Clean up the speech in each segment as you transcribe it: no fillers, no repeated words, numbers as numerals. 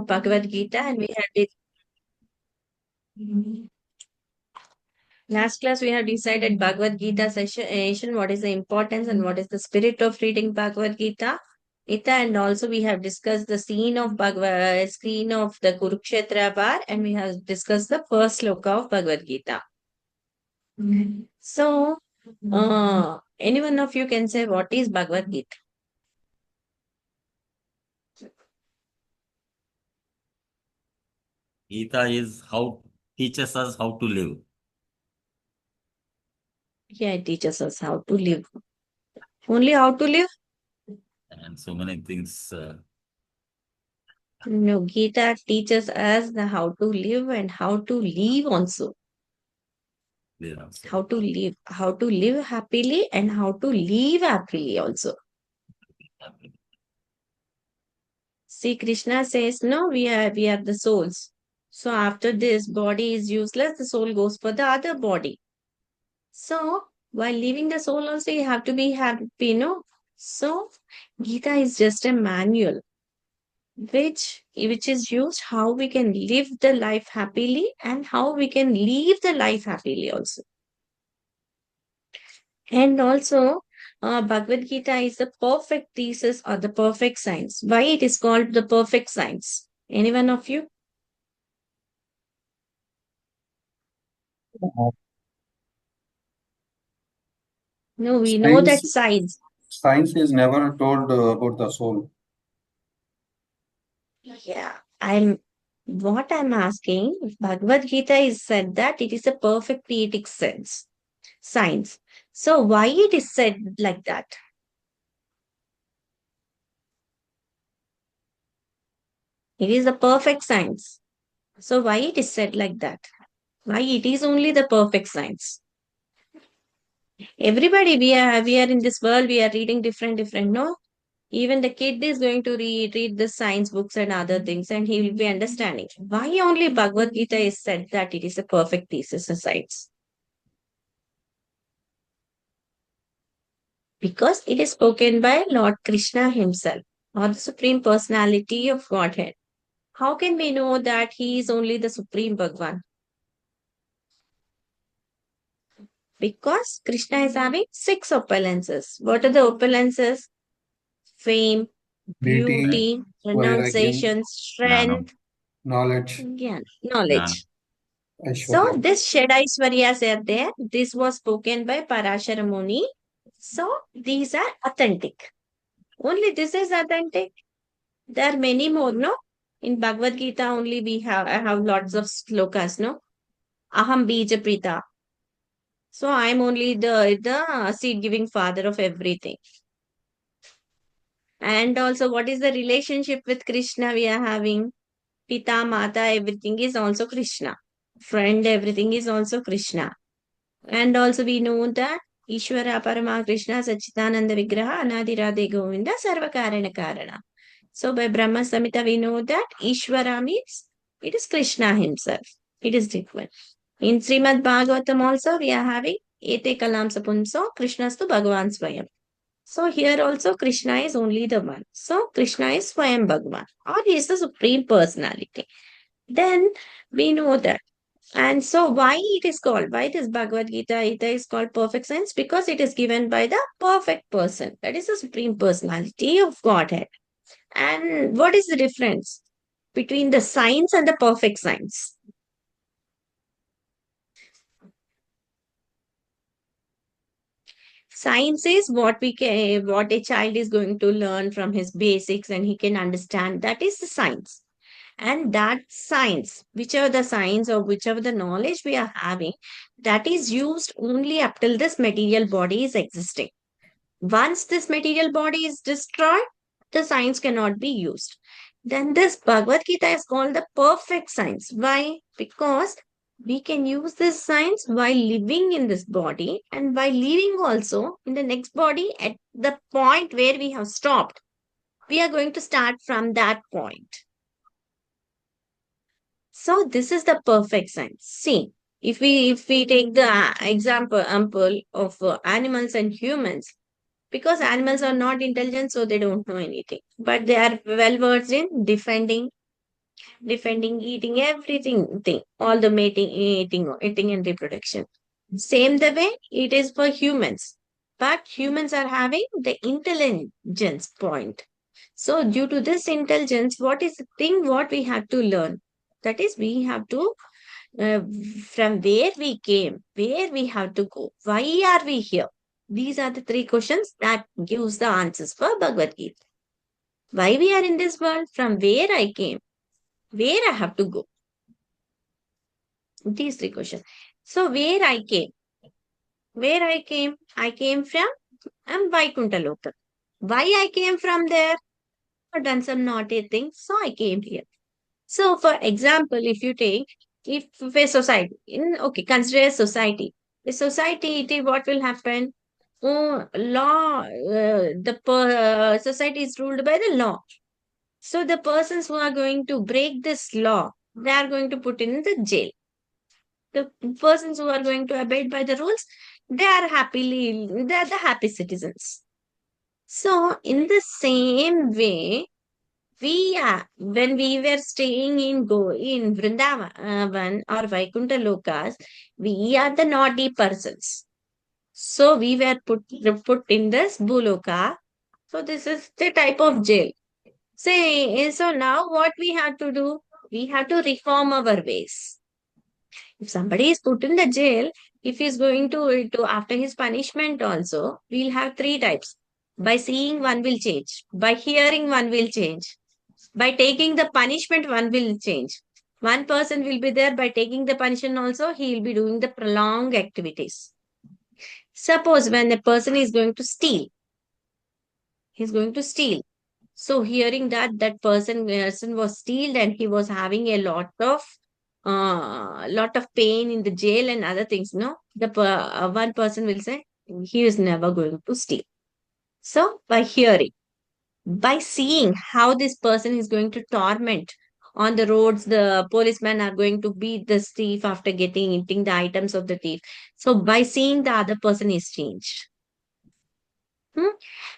of Bhagavad Gita, and we have last class we have decided Bhagavad Gita session, what is the importance and what is the spirit of reading Bhagavad Gita, and also we have discussed the scene of the Kurukshetra war, and we have discussed the first sloka of Bhagavad Gita. So, any one of you can say what is Bhagavad Gita? Gita is teaches us how to live. Yeah, it teaches us how to live. Only how to live? And so many things. No, Gita teaches us the how to live and how to live also. How to live happily and how to live happily also. See, Krishna says, no, we are the souls. So after this body is useless, the soul goes for the other body. So while leaving the soul also, you have to be happy, no? So Gita is just a manual which is used how we can live the life happily and how we can leave the life happily also. And also, Bhagavad Gita is the perfect thesis or the perfect science. Why it is called the perfect science? Anyone of you? No, we know that Science is never told about the soul. Yeah, what I'm asking, Bhagavad Gita is said that it is a perfect theoretic science. So why it is said like that? It is a perfect science. So why it is said like that? Why it is only the perfect science? Everybody, we are in this world, we are reading different, no? Even the kid is going to read the science books and other things, and he will be understanding. Why only Bhagavad Gita is said that it is a perfect thesis of science? Because it is spoken by Lord Krishna himself, or the Supreme Personality of Godhead. How can we know that he is only the Supreme Bhagwan? Because Krishna is having 6 opulences. What are the opulences? Fame, beauty, renunciation, strength, knowledge, knowledge. So this Shed Aishwaryas are there. This was spoken by Parashara Muni. So these are authentic. Only this is authentic. There are many more, no? In Bhagavad Gita only I have lots of slokas, no? Aham bija prita. So I'm only the seed giving father of everything. And also, what is the relationship with Krishna we are having? Pita, Mata, everything is also Krishna. Friend, everything is also Krishna. And also we know that Ishvara Parama Krishna Sachitananda Vigraha Anadirade Govinda Sarva Karana Karana. So by Brahma Samhita we know that Ishvara means it is Krishna himself. It is different. In Srimad Bhagavatam also we are having Ete Kalam Sapunso Krishnastu Bhagavan Swayam. So here also Krishna is only the one. So Krishna is Swayam Bhagavan, or he is the Supreme Personality. Then we know that. And so why this Bhagavad Gita is called perfect science? Because it is given by the perfect person. That is the Supreme Personality of Godhead. And what is the difference between the science and the perfect science? Science is what a child is going to learn from his basics and he can understand. That is the science. And that science, whichever the science or whichever the knowledge we are having, that is used only up till this material body is existing. Once this material body is destroyed, the science cannot be used. Then this Bhagavad Gita is called the perfect science. Why? Because we can use this science while living in this body and while leaving also in the next body at the point where we have stopped. We are going to start from that point. So this is the perfect science. See, if we take the example of animals and humans, because animals are not intelligent, so they don't know anything, but they are well versed in defending, defending, eating, everything, all the mating, eating and reproduction. Same the way it is for humans. But humans are having the intelligence point. So due to this intelligence, what is the thing what we have to learn? That is, we have to, uh, from where we came, where we have to go, why are we here? These are the three questions that gives the answers for Bhagavad Gita. Why we are in this world, from where I came, where I have to go. These three questions. So where I came from Vaikuntha Loka. Why I came from there? I've done some naughty things, so I came here. So, for example, if you take, if a society, consider a society. A society, what will happen? Oh, law, society is ruled by the law. So, the persons who are going to break this law, they are going to put in the jail. The persons who are going to abide by the rules, they are the happy citizens. So, in the same way, we are, when we were staying in Vrindavan or Vaikuntha Lokas, we are the naughty persons. So we were put in this Bhuloka. So this is the type of jail. So now what we have to do? We have to reform our ways. If somebody is put in the jail, if he's going to after his punishment also, we'll have three types. By seeing, one will change. By hearing, one will change. By taking the punishment, one will change. One person will be there by taking the punishment also, he will be doing the prolonged activities. Suppose when a person is going to steal, he's going to steal. So hearing that person was stealed and he was having a lot of pain in the jail and other things, no? One person will say, he is never going to steal. So by hearing, by seeing how this person is going to torment on the roads, the policemen are going to beat this thief after eating the items of the thief. So by seeing, the other person is changed.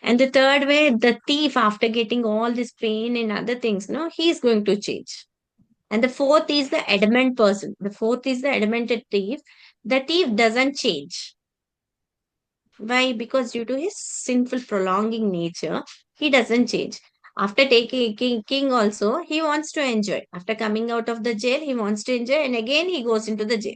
And the third way, the thief, after getting all this pain and other things, no, he is going to change. And the fourth is the adamant person. The fourth is the adamented thief. The thief doesn't change. Why? Because due to his sinful prolonging nature, he doesn't change. After taking king also, he wants to enjoy. After coming out of the jail, he wants to enjoy, and again he goes into the jail.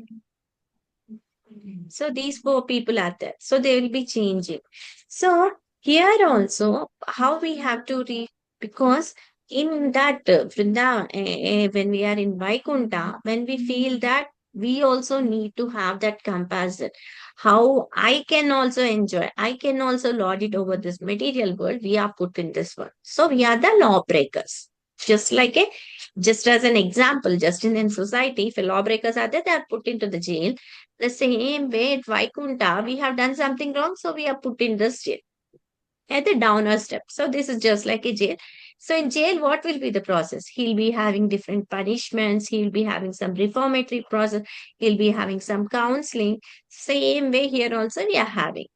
So these four people are there. So they will be changing. So here also, how we have to read, because in that when we are in Vaikuntha, when we feel that, we also need to have that comparison. How I can also enjoy, I can also lord it over this material world, we are put in this world. So we are the lawbreakers. Just as an example, just in society, if lawbreakers are there, they are put into the jail. The same way at Vaikuntha, we have done something wrong, so we are put in this jail at the downer step. So this is just like a jail. So in jail, what will be the process? He'll be having different punishments. He'll be having some reformatory process. He'll be having some counseling. Same way here also we are having.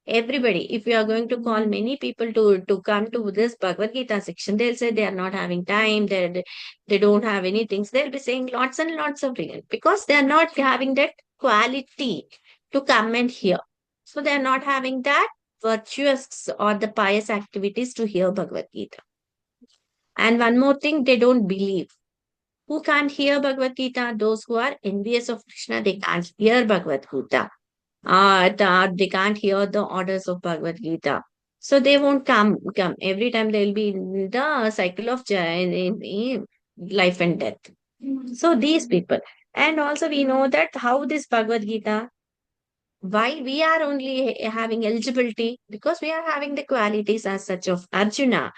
Everybody, if we are going to call many people to come to this Bhagavad Gita section, they'll say they are not having time, they don't have anything. So they'll be saying lots and lots of reasons because they are not having that quality to come and hear. So they are not having that virtuous or the pious activities to hear Bhagavad Gita. And one more thing, they don't believe. Who can't hear Bhagavad Gita? Those who are envious of Krishna, they can't hear Bhagavad Gita. They can't hear the orders of Bhagavad Gita. So they won't come. Every time they'll be in the cycle of in life and death. So these people. And also we know that how this Bhagavad Gita, why we are only having eligibility, because we are having the qualities as such of Arjuna.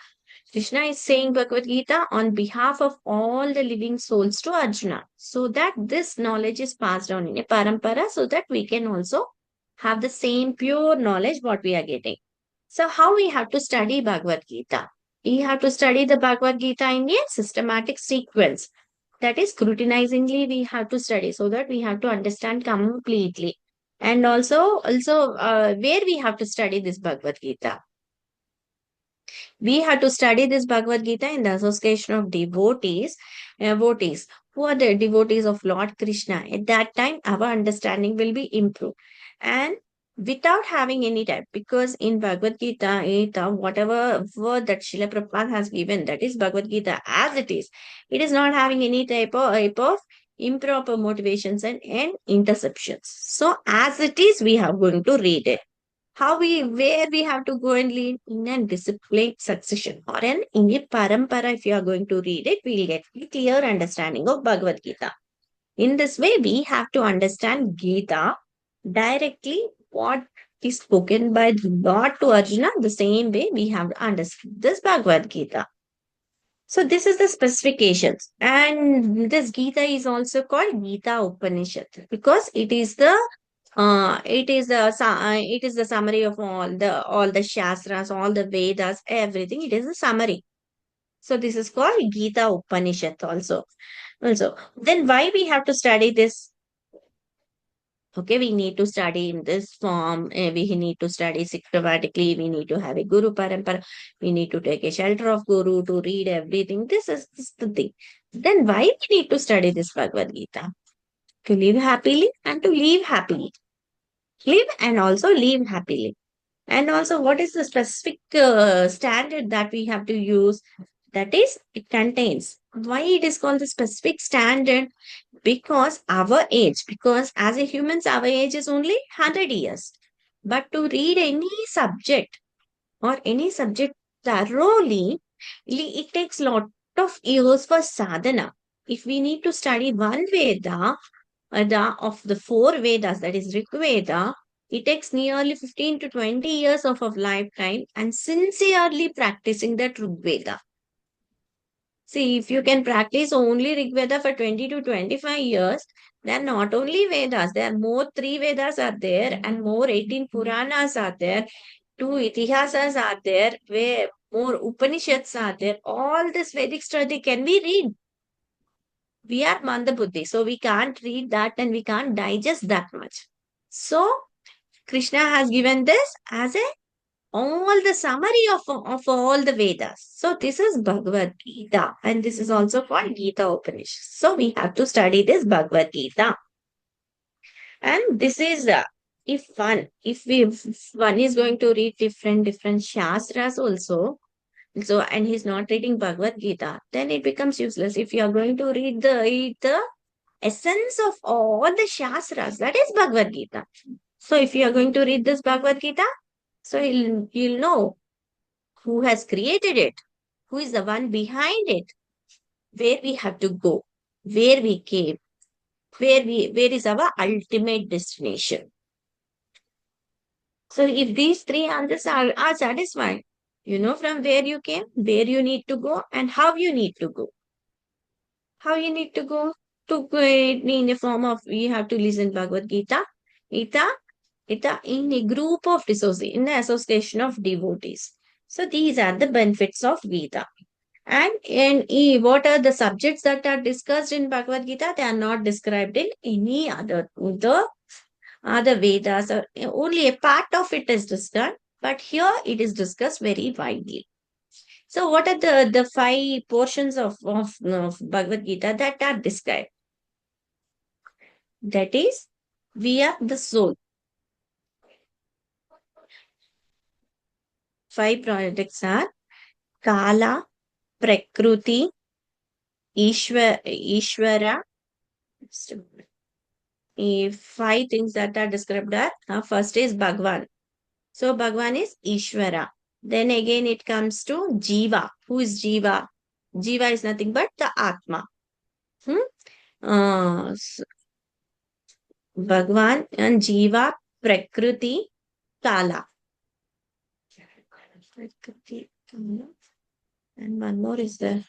Krishna is saying Bhagavad Gita on behalf of all the living souls to Arjuna, so that this knowledge is passed down in a parampara, so that we can also have the same pure knowledge what we are getting. So how we have to study Bhagavad Gita? We have to study the Bhagavad Gita in a systematic sequence. That is, scrutinizingly we have to study, so that we have to understand completely. And also where we have to study this Bhagavad Gita. We have to study this Bhagavad Gita in the association of devotees who are the devotees of Lord Krishna. At that time, our understanding will be improved. And without having any type, because in Bhagavad Gita, whatever word that Srila Prabhupada has given, that is Bhagavad Gita as it is not having any type of improper motivations and interceptions. So as it is, we are going to read it. Where we have to go and lead in a disciplined succession or in a parampara. If you are going to read it, we'll get a clear understanding of Bhagavad Gita. In this way, we have to understand Gita directly, what is spoken by Lord to Arjuna. The same way we have to understand this Bhagavad Gita. So this is the specifications, and this Gita is also called Gita Upanishad because it is the summary of all the shastras, all the Vedas, everything. It is a summary. So this is called Gita Upanishad also. Then why we have to study this? Okay, we need to study in this form. We need to study systematically. We need to have a Guru Parampara. We need to take a shelter of Guru to read everything. This is the thing. Then why we need to study this Bhagavad Gita? To live happily and to live happily. Live and also live happily. And also, what is the specific standard that we have to use? That is, it contains. Why it is called the specific standard? Because as a humans, our age is only 100 years. But to read any subject thoroughly, it takes lot of years for sadhana. If we need to study one Veda of the four Vedas, that is Rig Veda, it takes nearly 15 to 20 years of a lifetime and sincerely practicing that Rig Veda. See, if you can practice only Rig Veda for 20 to 25 years, then not only Vedas, there are more three Vedas are there and more 18 Puranas are there, two Itihasas are there, where more Upanishads are there. All this Vedic study can we read? We are Manda Buddhi, so we can't read that and we can't digest that much. So, Krishna has given this as all the summary of all the Vedas. So this is Bhagavad Gita and this is also called Gita Upanishad. So we have to study this Bhagavad Gita. And this is if one is going to read different shastras also, so and he's not reading Bhagavad Gita, then it becomes useless. If you are going to read the essence of all the shastras, that is Bhagavad Gita. So if you are going to read this Bhagavad Gita, so you'll know who has created it, who is the one behind it, where we have to go, where we came, where is our ultimate destination. So if these three answers are satisfied, you know from where you came, where you need to go, and how you need to go. How you need to go in a form of you have to listen Bhagavad Gita, Gita in a group of in the association of devotees. So these are the benefits of Gita. What are the subjects that are discussed in Bhagavad Gita? They are not described in any the other Vedas, or only a part of it is discussed, but here it is discussed very widely. So what are the five portions of Bhagavad Gita that are described? That is, we are the soul. Five projects are Kala, Prakruti, Ishvara. Five things that are described are first is Bhagwan. So Bhagwan is Ishvara. Then again it comes to Jiva. Who is Jiva? Jiva is nothing but the Atma. Bhagwan and Jiva, Prakruti, Kala. Prakriti, Kala. And one more is there.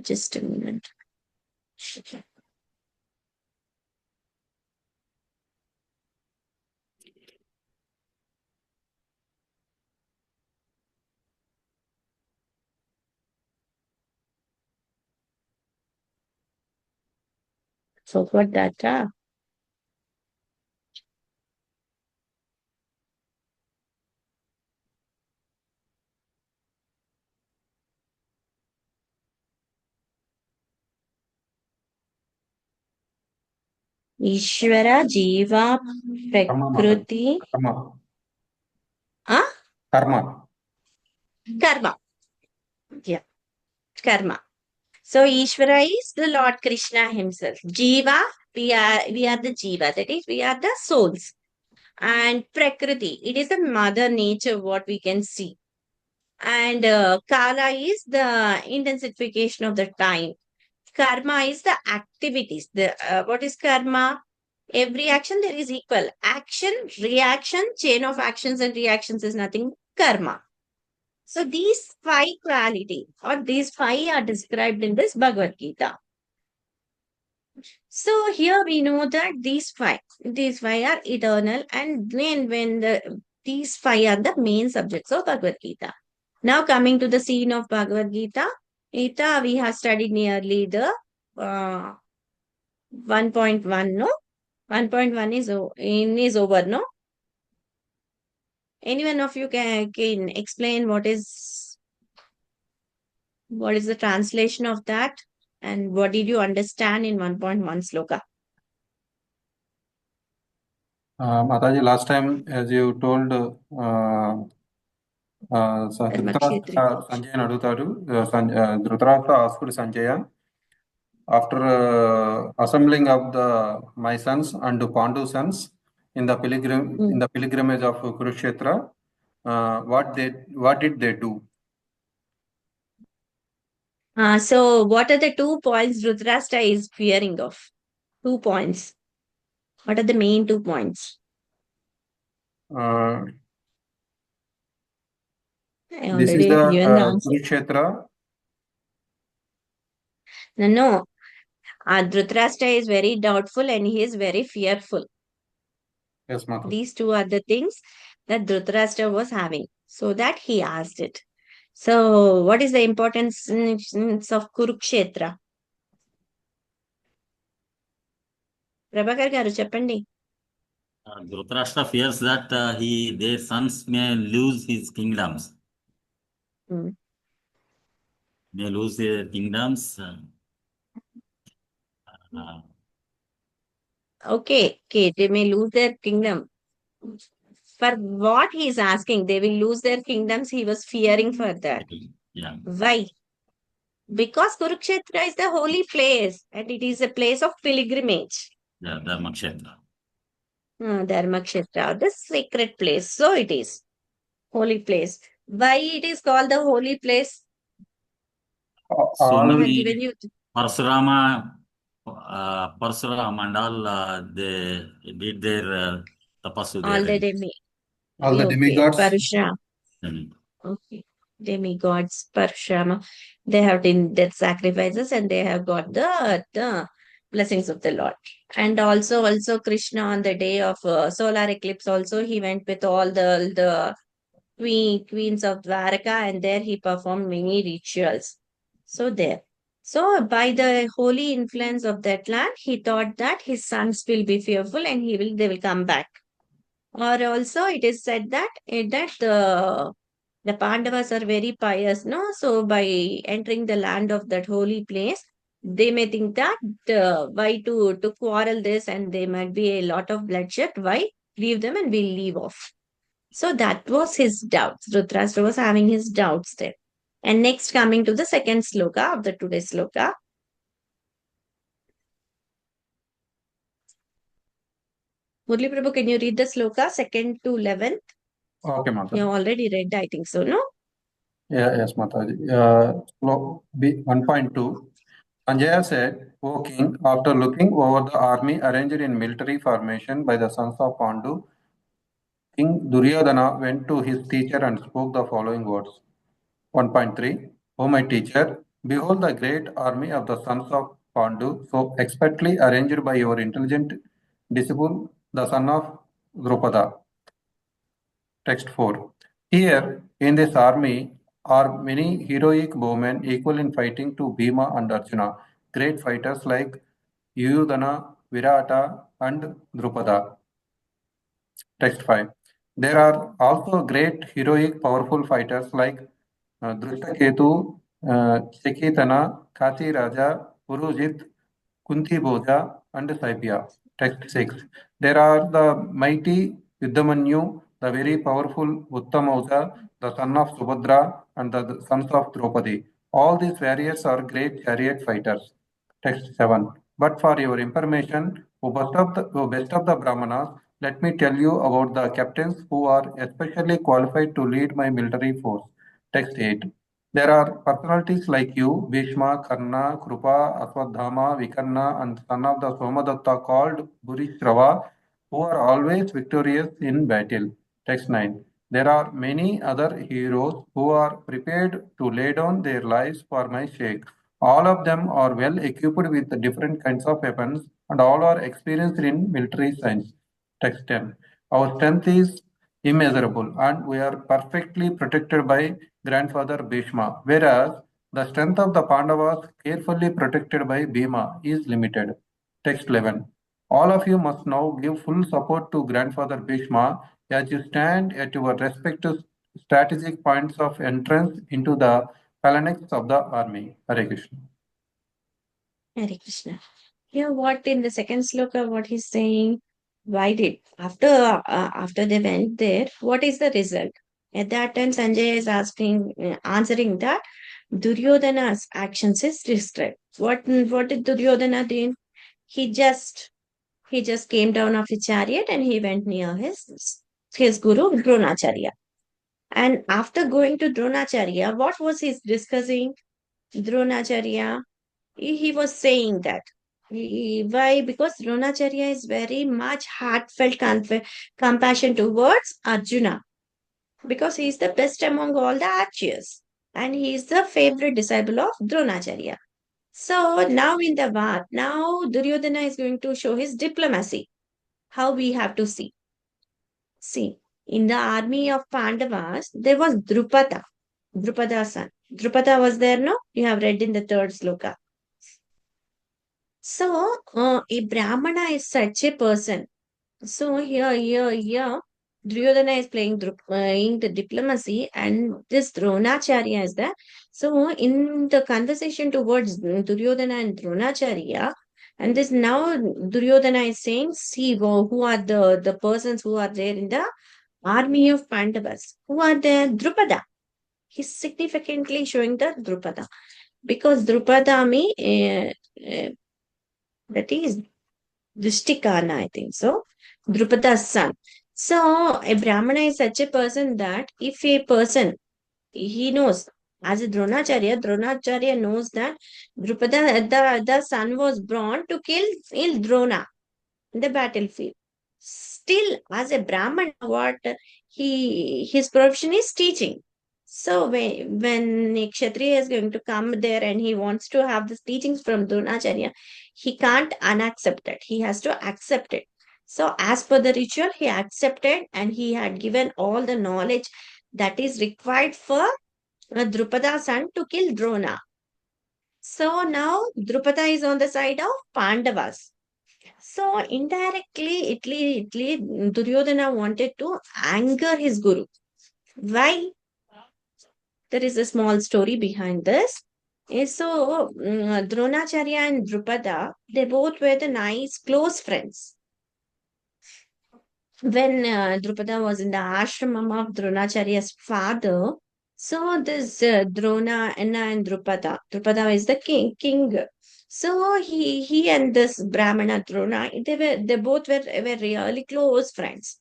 Just a minute. So what that? Ishvara, Jiva, Karma, Mataji. Prakriti, Karma. ah, Karma. Karma. Yeah, Karma. So Ishvara is the Lord Krishna himself. Jiva, we are the Jiva, that is, we are the souls. And Prakriti, it is the mother nature, what we can see. And Kala is the intensification of the time. Karma is the activities. The what is karma? Every action there is equal. Action, reaction, chain of actions and reactions is nothing karma. So these five quality or these five are described in this Bhagavad Gita. So here we know that these five are eternal, and then when these five are the main subjects of Bhagavad Gita. Now coming to the scene of Bhagavad Gita, we have studied nearly the uh, 1.1, no? 1.1 is over, no? Any one of you can explain what is the translation of that and what did you understand in 1.1 sloka? Mataji, last time, as you told, Dharmakshetri. Dhritarashtra Sanjay అడుగుతాడు. Dhritarashtra asked Sanjaya, after assembling of my sons and Pandu sons in the pilgrimage of Kurukshetra, what did they do? So what are the 2 points Dhritarashtra is fearing of? 2 points. What are the main 2 points? Uh, I this is already the given the answer. Kurukshetra. No. Dhritarashtra is very doubtful and he is very fearful. Yes, Mata. These two are the things that Dhritarashtra was having. So that he asked it. So what is the importance of Kurukshetra? Prabhakar garu చెప్పండి. Dhritarashtra fears that their sons may lose his kingdoms. May lose their kingdoms. Okay, they may lose their kingdom. For what he is asking, they will lose their kingdoms. He was fearing for that. Yeah. Why? Because Kurukshetra is the holy place and it is a place of pilgrimage. Yeah, Dharmakshetra. Dharmakshetra, the sacred place. So it is holy place. Why it is called the holy place? So I have many given you. Parsurama and all, they did their tapassu there. All the demigods. Parashurama. Okay. Demigods, Parashurama. They have did sacrifices and they have got the blessings of the Lord. And also Krishna on the day of solar eclipse also he went with all the queens of Dwaraka and there he performed many rituals. So there. So by the holy influence of that land, he thought that his sons will be fearful and they will come back. Or also it is said that the Pandavas are very pious, no? So by entering the land of that holy place, they may think that why to quarrel this and there might be a lot of bloodshed. Why? Leave them and we'll leave off. So that was his doubts. Dhritarashtra was having his doubts there. And next, coming to the second sloka of the today's sloka. Murli Prabhu, can you read the sloka 2nd to 11th? Okay, Mata. You have already read, I think so, no? Yeah, yes, Mataji. 1.2. Sanjaya said, O king, after looking over the army arranged in military formation by the sons of Pandu, King Duryodhana went to his teacher and spoke the following words. 1.3. O my teacher, behold the great army of the sons of Pandu, so expertly arranged by your intelligent disciple, the son of Drupada. Text 4. Here, in this army, are many heroic bowmen equal in fighting to Bhima and Arjuna, great fighters like Duryodhana, Virata, and Drupada. Text 5. There are also great heroic powerful fighters like Drishtaketu, Chekitana, Kati Raja, Purujit, Kunti Bhoja, and Saipya. Text 6. There are the mighty Yuddhamanyu, the very powerful Uttamauja, the son of Subhadra, and the sons of Draupadi. All these warriors are great chariot fighters. Text 7. But for your information, O best of the Brahmanas, let me tell you about the captains who are especially qualified to lead my military force. Text 8. There are personalities like you, Bhishma, Karna, Krupa, Aswadhama, Vikarna, and son of the Somadatta called Burishrava, who are always victorious in battle. Text 9. There are many other heroes who are prepared to lay down their lives for my sake. All of them are well equipped with different kinds of weapons and all are experienced in military science. Text 10. Our strength is immeasurable and we are perfectly protected by grandfather Bhishma, whereas the strength of the Pandavas, carefully protected by Bhima, is limited. Text 11. All of you must now give full support to grandfather Bhishma as you stand at your respective strategic points of entrance into the phalanx of the army. Hare Krishna. Hare Krishna. Here, what in the second sloka, what he's saying, why did after they went there, what is the result? At that time, Sanjay is answering that Duryodhana's actions is described. What did Duryodhana do? He just he just came down off his chariot and he went near his guru Dronacharya. And after going to Dronacharya, what was he discussing? Dronacharya, he was saying that. Why? Because Dronacharya is very much heartfelt compassion towards Arjuna. Because he is the best among all the archers. And he is the favorite disciple of Dronacharya. So now in the war, now Duryodhana is going to show his diplomacy. How we have to see. See, in the army of Pandavas, there was Drupada, Drupada's son. Drupada was there, no? You have read in the third sloka. So, a Brahmana is such a person. So, here, Duryodhana is playing the diplomacy, and this Dronacharya is there. So, in the conversation towards Duryodhana and Dronacharya, and this now Duryodhana is saying, see, who are the persons who are there in the army of Pandavas? Who are there? Drupada. He's significantly showing the Drupada because Drupada that is Dishtikana, I think so. Drupada's son. So a Brahmana is such a person that if a person he knows as a Dronacharya knows that Drupada the son was born to kill Drona in the battlefield. Still, as a Brahman, what his profession is teaching. So when a Kshatriya is going to come there and he wants to have the teachings from Dronacharya, he can't unaccept it. He has to accept it. So as per the ritual, he accepted and he had given all the knowledge that is required for Drupada's son to kill Drona. So now Drupada is on the side of Pandavas. So indirectly, Duryodhana wanted to anger his guru. Why? There is a small story behind this. So, Dronacharya and Drupada, they both were the nice, close friends. When Drupada was in the ashramam of Dronacharya's father, so this Drona and Drupada is the king. So he and this Brahmana Drona, they both were really close friends.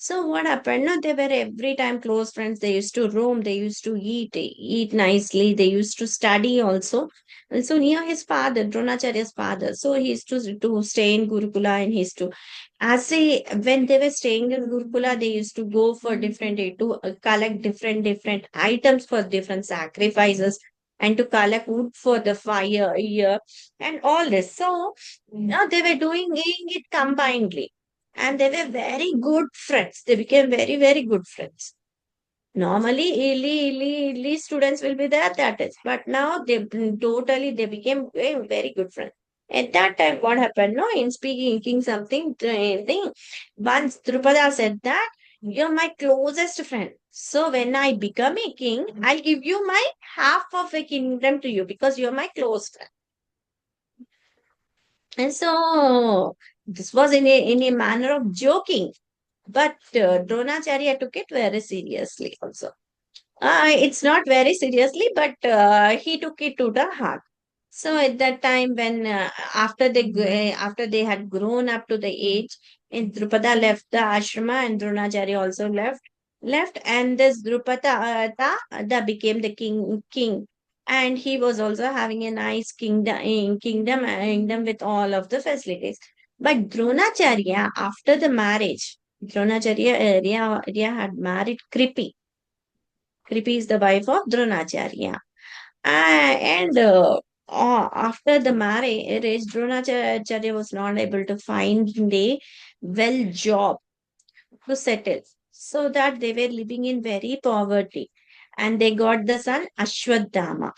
So what happened? No, they were every time close friends. They used to roam. They used to eat nicely. They used to study also. And so near his father, Dronacharya's father. So he used to stay in Gurukula and he used to, when they were staying in Gurukula, they used to go for different, to collect different items for different sacrifices and to collect wood for the fire here and all this. So now they were doing it combinedly and they were very good friends. They became very good friends. Normally, early students will be there, that is. But now they became very good friends. At that time, what happened? No, in speaking something, once Drupada said that you're my closest friend. So when I become a king, I'll give you my half of a kingdom to you because you're my close friend. And so This was in a manner of joking, but Dronacharya took it very seriously also. It's not very seriously, but he took it to the heart. So at that time, when after they had grown up to the age, and Drupada left the ashrama, and Dronacharya also left, and this Drupada became the king, and he was also having a nice kingdom with all of the facilities. But Dronacharya, after the marriage, Dronacharya had married Kripi. Kripi is the wife of Dronacharya. And after the marriage, Dronacharya was not able to find a well job to settle. So that they were living in very poverty. And they got the son Ashwadhama.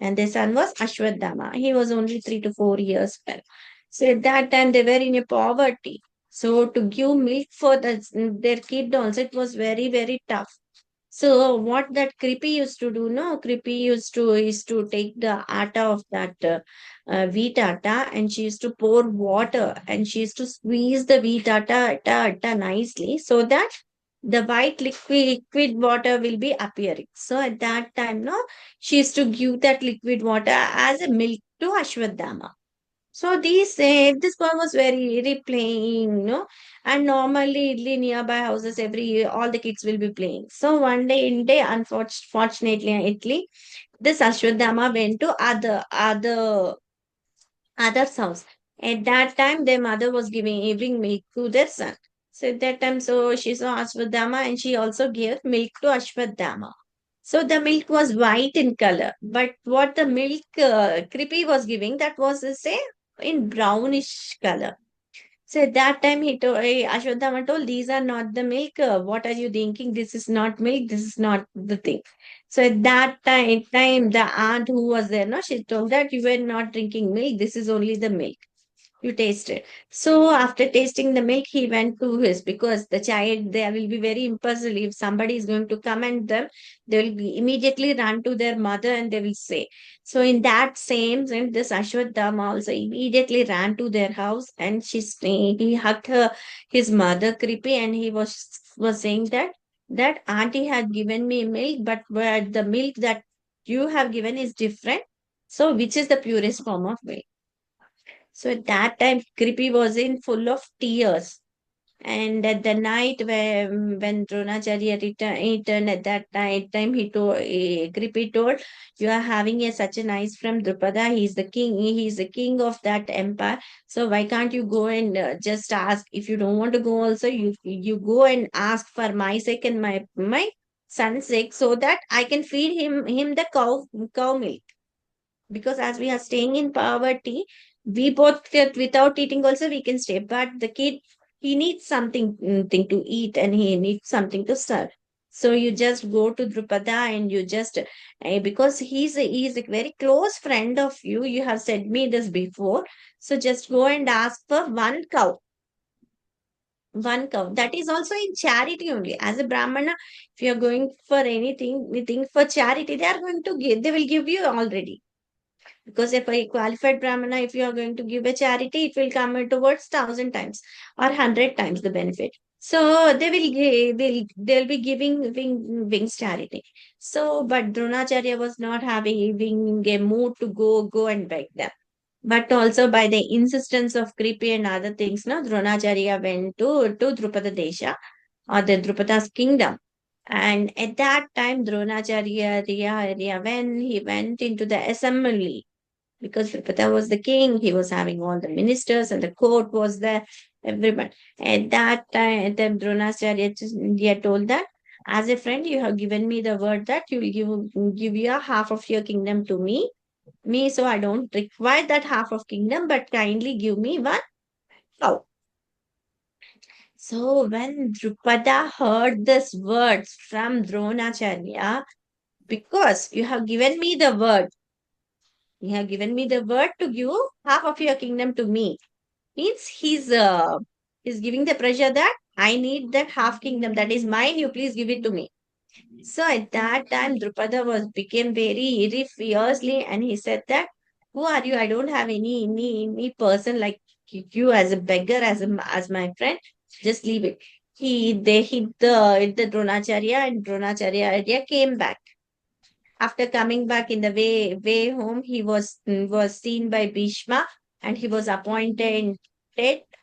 And the son was Ashwadhama. He was only 3 to 4 years old. So at that time they were in a poverty. So to give milk for their kid also, it was very, very tough. So what that Kripi used to do, no, Kripi used to take the atta of that wheat atta, and she used to pour water, and she used to squeeze the wheat atta nicely, so that the white liquid water will be appearing. So at that time, no, she used to give that liquid water as a milk to Ashwadhama. So this one was very playing, and normally in nearby houses every year all the kids will be playing. So one day in day, unfortunately, this Ashwadhama went to other's house. At that time, their mother was giving milk to their son. So at that time, so she saw Ashwadhama, and she also gave milk to Ashwadhama. So the milk was white in color, but what the milk Kripi was giving, that was say in brownish color. So at that time, Ashwadhama told, these are not the milk. What are you thinking? This is not milk. This is not the thing. So at that time, the aunt who was there, no, she told that you were not drinking milk. This is only the milk you tasted. So after tasting the milk, he went to his, because the child, they will be very impulsive. If somebody is going to come and them, they will immediately run to their mother and they will say. So in that same sense, this Ashwadhama also immediately ran to their house, and he hugged his mother Kripi, and he was saying that auntie had given me milk, but where the milk that you have given is different. So which is the purest form of milk? So at that time, Kripi was in full of tears. And at the night when Dronacharya returned at that time, Kripi told, you are having such a nice friend, Drupada. He is the king of that empire. So why can't you go and just ask? If you don't want to go also, you go and ask for my sake and my son's sake, so that I can feed him the cow milk. Because as we are staying in poverty, we both without eating also we can stay, but the kid, he needs something thing to eat, and he needs something to serve. So you just go to Drupada, and you just because he's a very close friend of you, you have said me this before. So just go and ask for one cow. That is also in charity only. As a Brahmana, if you are going for anything for charity, they are going to give, they will give you already. Because if a qualified Brahmana, if you are going to give a charity, it will come towards 1,000 times or 100 times the benefit. So they'll be giving wings charity. So, but Dronacharya was not having a mood to go and beg them. But also by the insistence of Kripi and other things, no, Dronacharya went to Drupada Desha, or the Drupada's kingdom. And at that time, Dronacharya, when he went into the assembly, because Drupada was the king, he was having all the ministers, and the court was there, everyone. At that time, the Dronacharya told that, as a friend, you have given me the word that you will give your half of your kingdom to me, so I don't require that half of kingdom, but kindly give me one cow. So when Drupada heard these words from Dronacharya, because you have given me the word to give half of your kingdom to me, means he's giving the pressure that I need that half kingdom that is mine. You please give it to me. So at that time, Drupada became very fiercely, and he said that, who are you? I don't have any person like keep you as a beggar, as my friend. Just leave it. They hit the Dronacharya, and Dronacharya came back. After coming back in the way home, he was seen by Bhishma, and he was appointed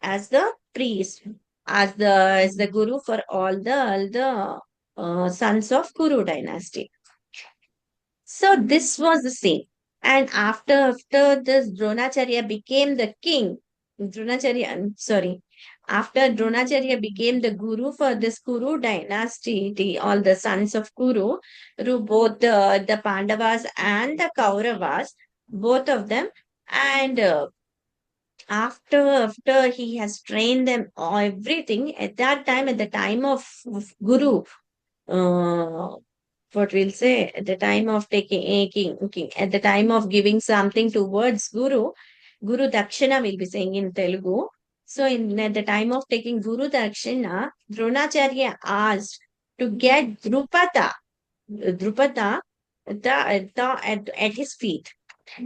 as the priest, as the guru for all the sons of Kuru dynasty. So this was the same. And after this, Dronacharya became the king. After Dronacharya became the guru for this Kuru dynasty, all the sons of Kuru, both the Pandavas and the Kauravas, both of them, and after he has trained them everything at that time, at the time of Guru, uh, what we'll say, at the time of taking at the time of giving something towards Guru Dakshina will be saying in Telugu. So at the time of taking Guru Dakshina, Dronacharya asked to get Drupada at his feet.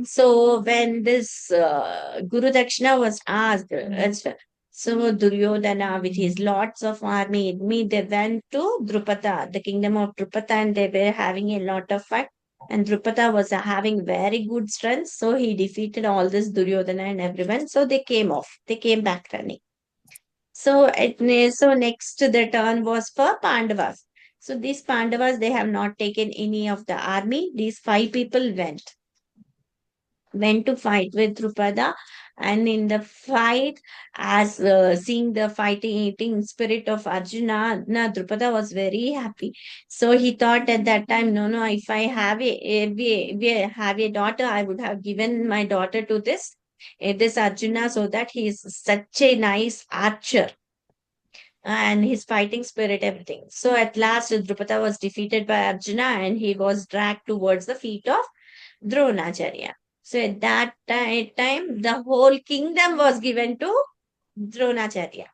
So when this Guru Dakshina was asked, so Duryodhana with his lots of army, they went to Drupada, the kingdom of Drupada, and they were having a lot of fight. And Drupada was having very good strength, so he defeated all this Duryodhana and everyone. So they came off. They came back running. So next the turn was for Pandavas. So these Pandavas, they have not taken any of the army. These 5 people went to fight with Drupada, and in the fight, as seeing the fighting spirit of Arjuna, Drupada was very happy. So he thought at that time, no, if I have have a daughter, I would have given my daughter to this Arjuna, so that he is such a nice archer and his fighting spirit, everything. So at last, Drupada was defeated by Arjuna, and he was dragged towards the feet of Dronacharya. So at that time, the whole kingdom was given to Dronacharya.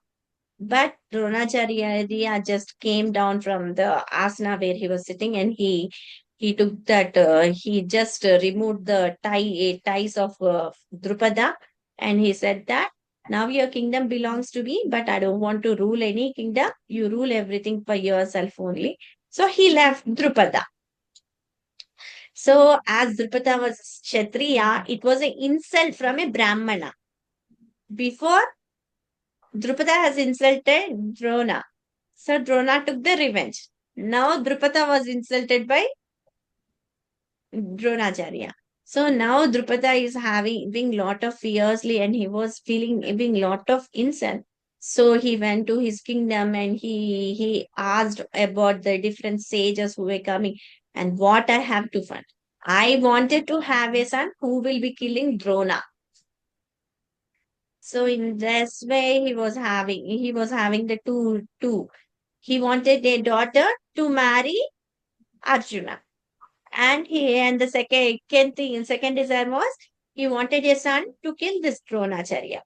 But Dronacharya just came down from the asana where he was sitting, and he took that he just removed the ties of Drupada, and he said that now your kingdom belongs to me, but I don't want to rule any kingdom. You rule everything for yourself only. So he left Drupada. So, as Drupada was Kshatriya, it was an insult from a Brahmana. Before, Drupada has insulted Drona. So, Drona took the revenge. Now, Drupada was insulted by Dronacharya. So, now Drupada is having lot of fiercely, and he was having lot of insult. So, he went to his kingdom, and he asked about the different sages who were coming and what I have to find. I wanted to have a son who will be killing Drona. So in this way, he was having the two. He wanted a daughter to marry Arjuna, and the second desire was he wanted a son to kill this Dronacharya.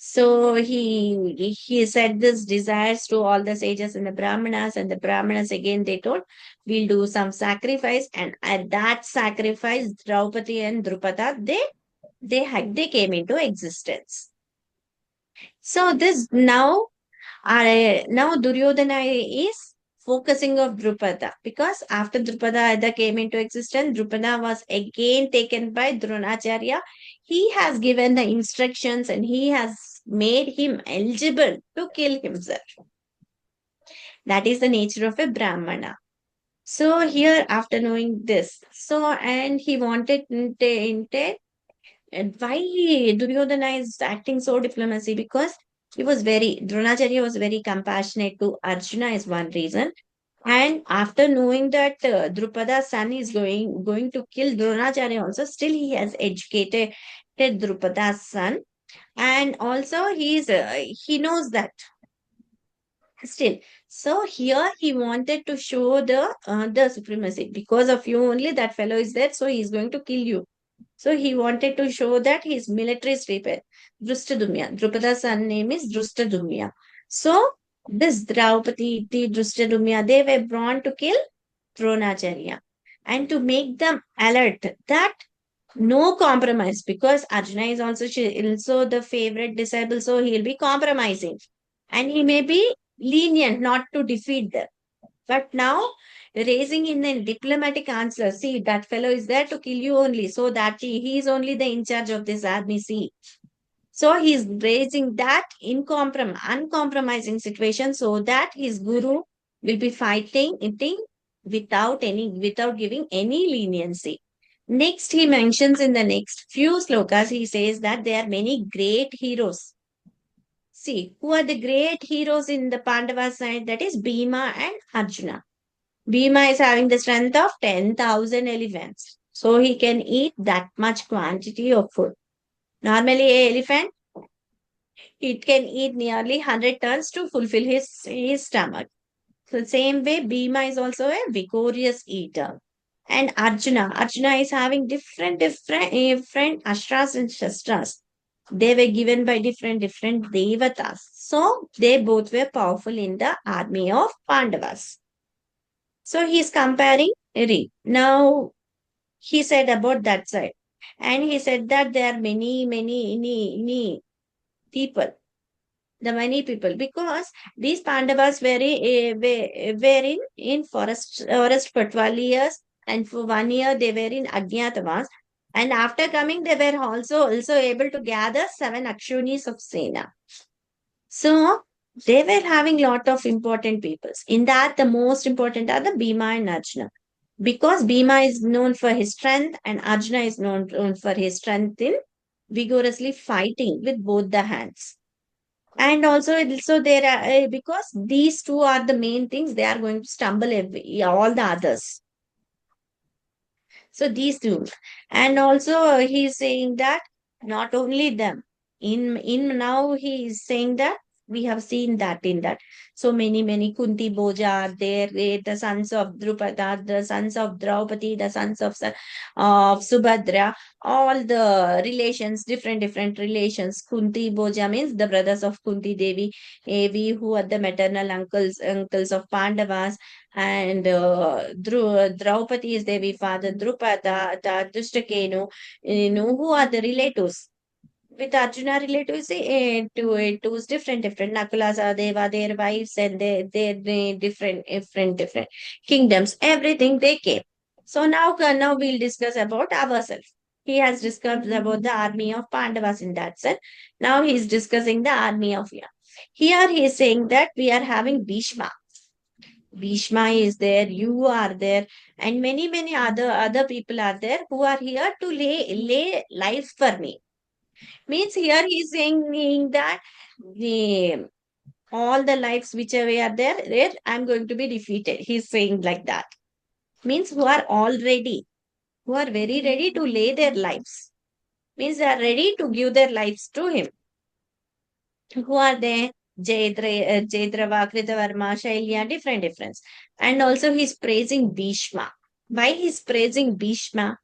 So he said this desires to all the sages and the Brahmanas again they told, we'll do some sacrifice, and at that sacrifice, Draupadi and Drupada they came into existence. So this now Duryodhana is focusing of Drupada, because after Drupada came into existence, Drupada was again taken by Dronacharya. He has given the instructions, and he has made him eligible to kill himself. That is the nature of a Brahmana. So here, after knowing this, and he wanted and why Duryodhana is acting so diplomacy, because Dronacharya was very compassionate to Arjuna is one reason. And after knowing that Drupada's son is going to kill Dronacharya also, still he has educated Drupada's son. And also he knows that still. So here he wanted to show the supremacy. Because of you only that fellow is there, so he is going to kill you. So he wanted to show that his military is prepared. Drupada's son name is Drustadumya. So this Draupadi, Drustadumya, they were born to kill Dronacharya and to make them alert that No compromise, because Arjuna is also the favorite disciple, so he'll be compromising. And he may be lenient not to defeat them. But now, raising in a diplomatic answer, see, that fellow is there to kill you only, so that he is only the in charge of this army, see. So he's raising that uncompromising situation so that his guru will be fighting it without giving any leniency. Next, he mentions in the next few slokas, he says that there are many great heroes. See, who are the great heroes in the Pandava side? That is Bhima and Arjuna. Bhima is having the strength of 10,000 elephants. So he can eat that much quantity of food. Normally, an elephant, it can eat nearly 100 tons to fulfill his stomach. So same way, Bhima is also a vigorous eater. And Arjuna is having different ashras and shastras. They were given by different devatas. So they both were powerful in the army of Pandavas. So he's comparing Ri. Now he said about that side. And he said that there are many people, the many people, because these Pandavas were in forest for 12 years, and for 1 year they were in Ajnatavas. And after coming, they were also able to gather 7 Akshunis of Sena. So they were having lot of important peoples. In that, the most important are the Bhima and Arjuna. Because Bhima is known for his strength and Arjuna is known for his strength in vigorously fighting with both the hands. And also there are, because these two are the main things, they are going to stumble all the others. So these two. And also he's saying that not only them, in now he is saying that we have seen that in that. So many Kunti Boja are there, the sons of Drupada, the sons of Draupadi, the sons of Subhadra, all the relations, different relations. Kunti Boja means the brothers of Kunti Devi, we who are the maternal uncles of Pandavas, and Draupadi is Devi father, Drupada, the Dushtakenu, who are the relatives. With Arjuna relatives, to is different. Nakulas are Deva, their wives, and they different kingdoms. Everything they came. So now we'll discuss about ourselves. He has discussed about the army of Pandavas in that sense. Now he is discussing the army of Here. Here he is saying that we are having Bhishma. Bhishma is there, you are there, and many other people are there who are here to lay life for me. Means here he is saying that the all the lives whichever are there, I'm going to be defeated. He's saying like that. Means who are who are very ready to lay their lives. Means they are ready to give their lives to him. Who are they? Jaidrava, Kritavarma, Shailya, different. And also he's praising Bhishma. Why he's praising Bhishma?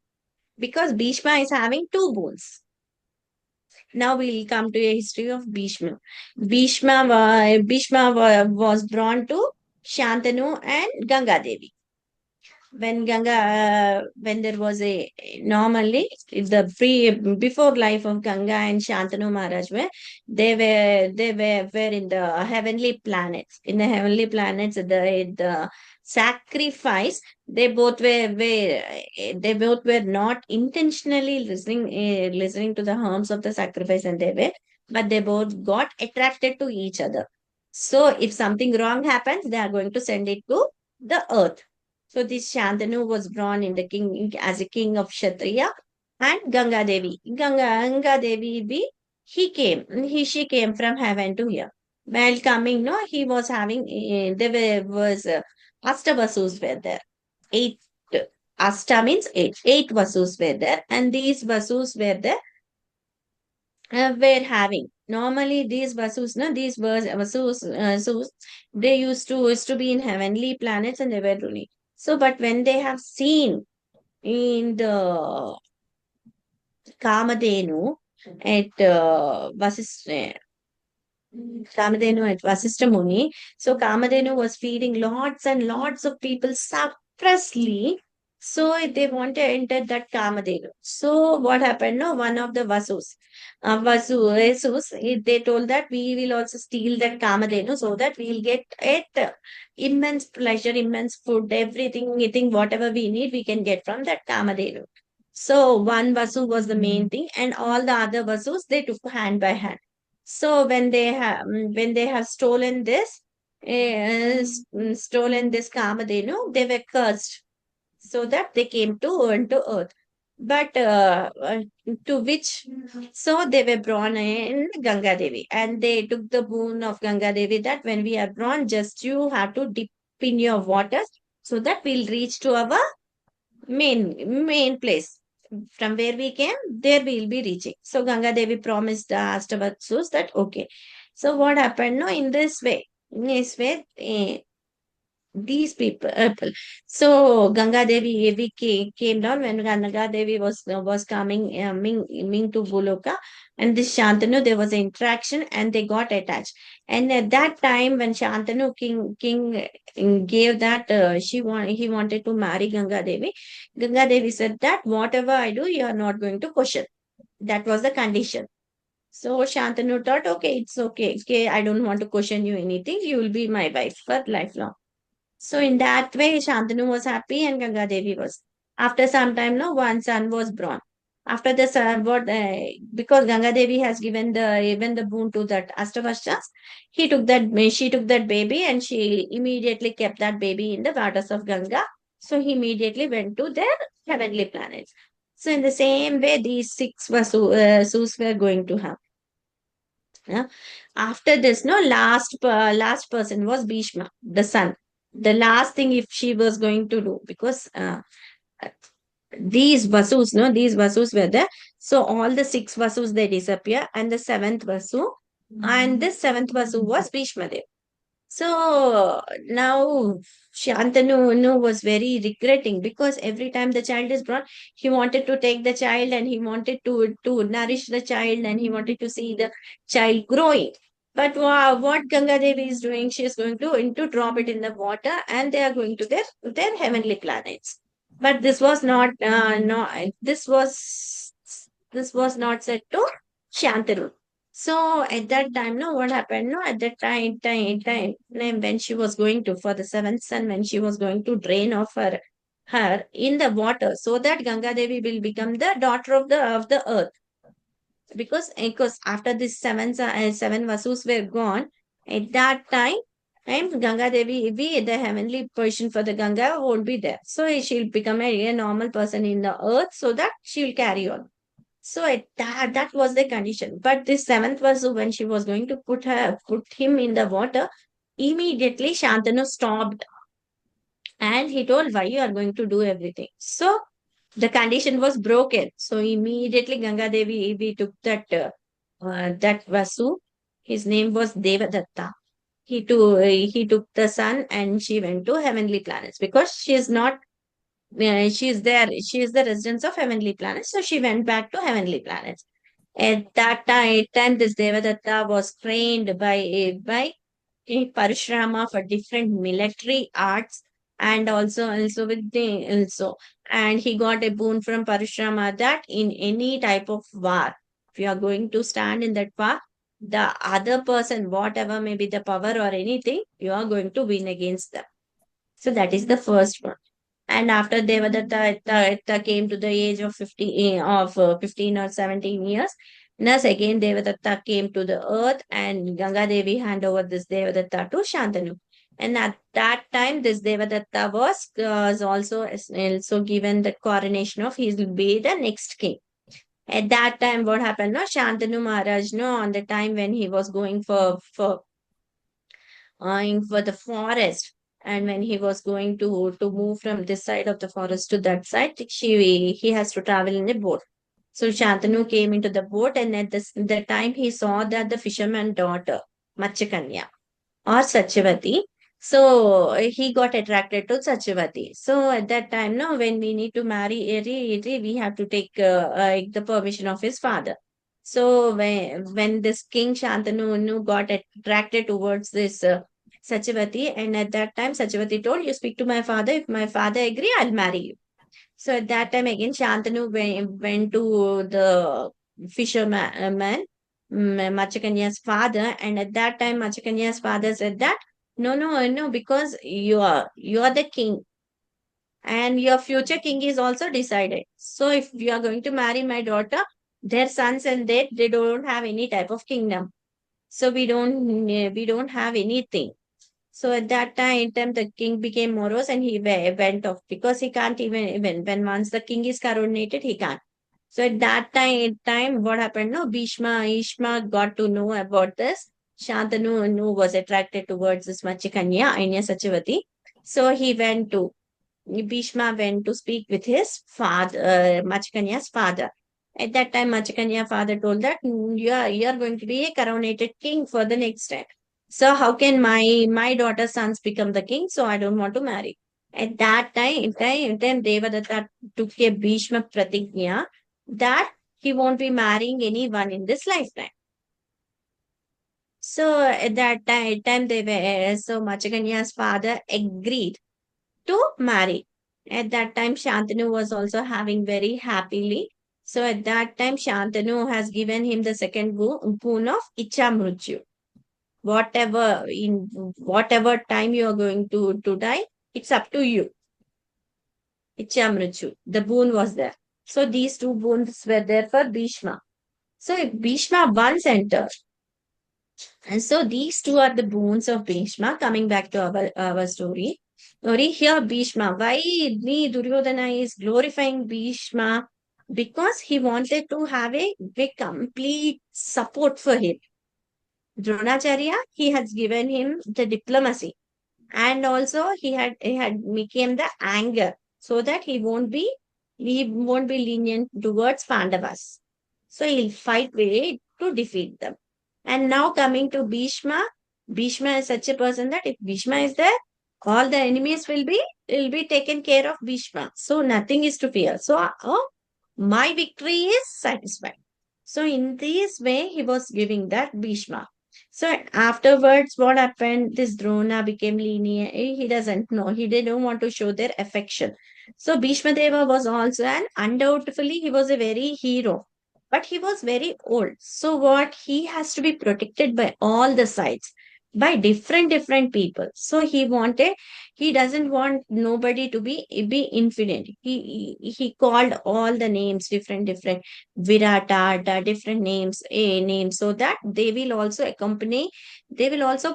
Because Bhishma is having two boons. Now we'll come to a history of Bhishma. Bhishma was born to Shantanu and Ganga Devi. When there was a normally before life of Ganga and Shantanu Maharaj, were in the heavenly planets. In the heavenly planets, the sacrifice, they both were not intentionally listening to the harms of the sacrifice, and but they both got attracted to each other. So if something wrong happens, they are going to send it to the earth. So this Shantanu was born in the king as a king of Kshatriya, and Ganga Devi. Ganga Devi she came from heaven to here. While coming, no, he was having there was Astavasus were there. 8 Asta means 8. 8 Vasus were there, and these Vasus were having. Normally, these Vasus, no, these Vasus, they used to be in heavenly planets, and they were ruling. So, but when they have seen in the Kamadhenu at Vasishtha Muni, so Kamadhenu was feeding lots and lots of people suppressly. So they want to enter that Kamadeva. So what happened? No, one of the Vasus, they told that we will also steal that Kamadeva so that we'll get it immense pleasure, immense food, everything, anything, whatever we need, we can get from that Kamadeva. So one Vasu was the main thing, and all the other Vasus they took hand by hand. So when they have stolen this Kamadhenu, they were cursed so that they came to earth. But to which, so they were born in Ganga Devi, and they took the boon of Ganga Devi that when we are born, just you have to dip in your waters so that we'll reach to our main place. From where we came, there we'll be reaching. So Ganga Devi promised the Ashtavatsus that okay. So what happened? No, in this way, these people. So Ganga Devi came down when Ganga Devi was coming Ming to Boloka, and this Shantanu there was an interaction and they got attached. And at that time when Shantanu king gave that he wanted to marry Ganga Devi. Ganga Devi said that whatever I do, you are not going to question. That was the condition. So Shantanu thought, okay, it's okay. Okay, I don't want to question you anything. You will be my wife for lifelong. So in that way, Shantanu was happy and Ganga Devi was. After some time, no, one son was born. After the son, because Ganga Devi has given the boon to that Astavashas, she took that baby and she immediately kept that baby in the waters of Ganga. So he immediately went to their heavenly planets. So in the same way, these six Sus were going to have. Yeah. After this, no, last person was Bhishma, the son. The last thing if she was going to do, because these Vasus were there. So all the six Vasus they disappear, and the seventh Vasu, and this seventh Vasu was Bhishma. So now Shantanu was very regretting because every time the child is born, he wanted to take the child and he wanted to nourish the child and he wanted to see the child growing. But what Ganga Devi is doing, she is going to drop it in the water and they are going to their heavenly planets. But this was not no this was not said to Shantanu. So at that time, no, what happened? No, at that time, when she was going to for the seventh son, when she was going to drain off her in the water, so that Ganga Devi will become the daughter of the earth. Because after this seven Vasus were gone, at that time, and Ganga Devi, the heavenly portion for the Ganga won't be there. So she'll become a normal person in the earth, so that she'll carry on. So that was the condition. But this seventh was when she was going to put him in the water. Immediately Shantanu stopped and he told why you are going to do everything. So the condition was broken. So immediately Ganga Devi we took that Vasu. His name was Devadatta. He took the son and she went to heavenly planets because she is not she is there. She is the residence of heavenly planets. So she went back to heavenly planets. At that time this Devadatta was trained by Parashurama for different military arts and also with the also. And he got a boon from Parashurama that in any type of war, if you are going to stand in that war, the other person, whatever may be the power or anything, you are going to win against them. So that is the first one. And after Devadatta Itta came to the age of 15 or 17 years, thus again Devadatta came to the earth and Ganga Devi hand over this Devadatta to Shantanu. And at that time, this Devadatta was also given the coronation of he will be the next king. At that time, what happened? No, Shantanu Maharaj, no, on the time when he was going for the forest, and when he was going to move from this side of the forest to that side, he has to travel in a boat. So Shantanu came into the boat, and at the time he saw that the fisherman daughter Machakanya or Satyavati. So he got attracted to Satyavati. So at that time, no, when we need to marry Eri, we have to take the permission of his father. So when this King Shantanu got attracted towards this Satyavati, and at that time Satyavati told, "You speak to my father. If my father agree, I'll marry you." So at that time again, Shantanu went to the fisherman, Machakanya's father, and at that time Machakanya's father said that no, no, no, because you are the king, and your future king is also decided. So if you are going to marry my daughter, their sons and they don't have any type of kingdom. So we don't have anything. So at that time the king became morose and he went off because he can't even when once the king is coronated, he can't. So at that time what happened? No, Ishma got to know about this. Shantanu was attracted towards this Machikanya, Anya Sachivati. So Bhishma went to speak with his father, Machikanya's father. At that time, Machikanya's father told that you are going to be a coronated king for the next time. So how can my daughter's sons become the king? So I don't want to marry. At that time Devadatta took a Bhishma pratignya that he won't be marrying anyone in this lifetime. So at that time they were so Machikanya's father agreed to marry. At that time, Shantanu was also having very happily. So at that time, Shantanu has given him the second boon of Icha Mrutyu. Whatever time you are going to die, it's up to you. Icha Mrutyu. The boon was there. So these two boons were there for Bhishma. So if Bhishma once entered, and so these two are the boons of Bhishma. Coming back to our story. Here Bhishma. Why Duryodhana is glorifying Bhishma? Because he wanted to have a complete support for him. Dronacharya, he has given him the diplomacy. And also he had became the anger so that he won't be lenient towards Pandavas. So he'll fight way to defeat them. And now coming to Bhishma is such a person that if Bhishma is there, all the enemies will be taken care of Bhishma. So nothing is to fear. So my victory is satisfied. So in this way, he was giving that Bhishma. So afterwards, what happened? This Drona became lenient. He doesn't know. He didn't want to show their affection. So Bhishma Deva was also, and undoubtedly, he was a very hero. But he was very old. So what? He has to be protected by all the sides, by different people. So he doesn't want nobody to be infident. He called all the names different Virata, different names, a name, so that they will also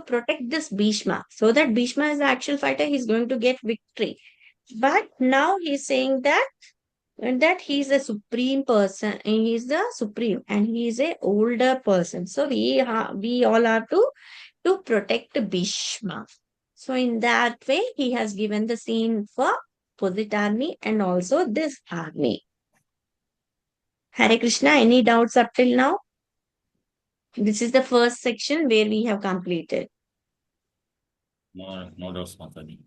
protect this Bhishma, so that Bhishma is the actual fighter, he's going to get victory. But now he's saying that he's a supreme person, and he's the supreme, and he's a older person. So we all have to protect Bhishma. So in that way, he has given the scene for opposite army and also this army. Hare Krishna, any doubts up till now? This is the first section where we have completed. No doubts, Mataji.